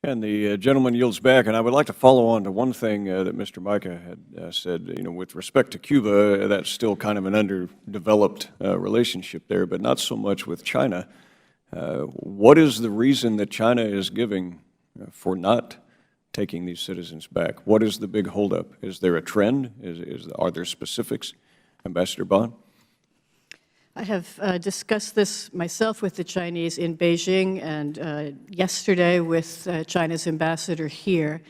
And the gentleman yields back, and I would like to follow on to one thing that Mr. Micah had said. With respect to Cuba, that's still kind of an underdeveloped relationship there, but not so much with China. What is the reason that China is giving for not taking these citizens back? What is the big holdup? Is there a trend? Are there specifics? Ambassador Bond? I have discussed this myself with the Chinese in Beijing and yesterday with China's ambassador here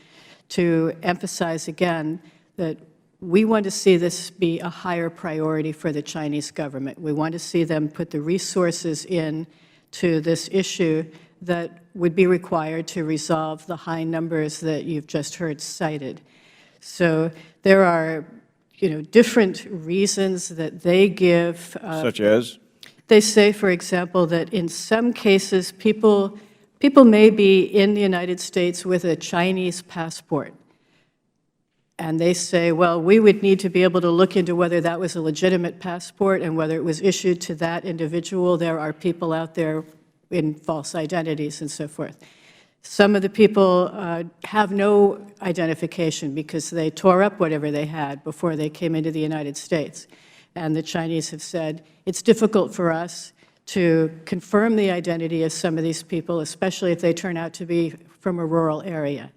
to emphasize again that we want to see this be a higher priority for the Chinese government. We want to see them put the resources in to this issue that would be required to resolve the high numbers that you've just heard cited. So there are different reasons that they give. Such as? They say, for example, that in some cases people may be in the United States with a Chinese passport. And they say, well, we would need to be able to look into whether that was a legitimate passport and whether it was issued to that individual. There are people out there in false identities and so forth. Some of the people have no identification because they tore up whatever they had before they came into the United States. And the Chinese have said, it's difficult for us to confirm the identity of some of these people, especially if they turn out to be from a rural area.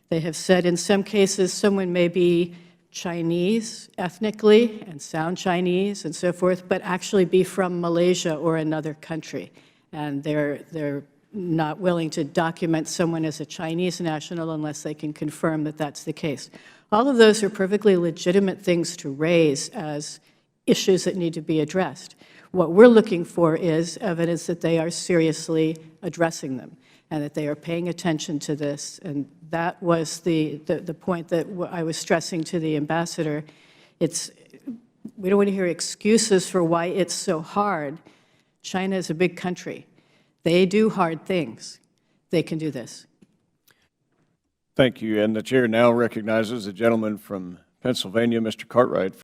They have said in some cases someone may be Chinese ethnically and sound Chinese and so forth, but actually be from Malaysia or another country. And they're not willing to document someone as a Chinese national unless they can confirm that that's the case. All of those are perfectly legitimate things to raise as issues that need to be addressed. What we're looking for is evidence that they are seriously addressing them and that they are paying attention to this. And that was the point that I was stressing to the ambassador. We don't want to hear excuses for why it's so hard. China is a big country. They do hard things. They can do this. Thank you. And the chair now recognizes the gentleman from Pennsylvania, Mr. Cartwright.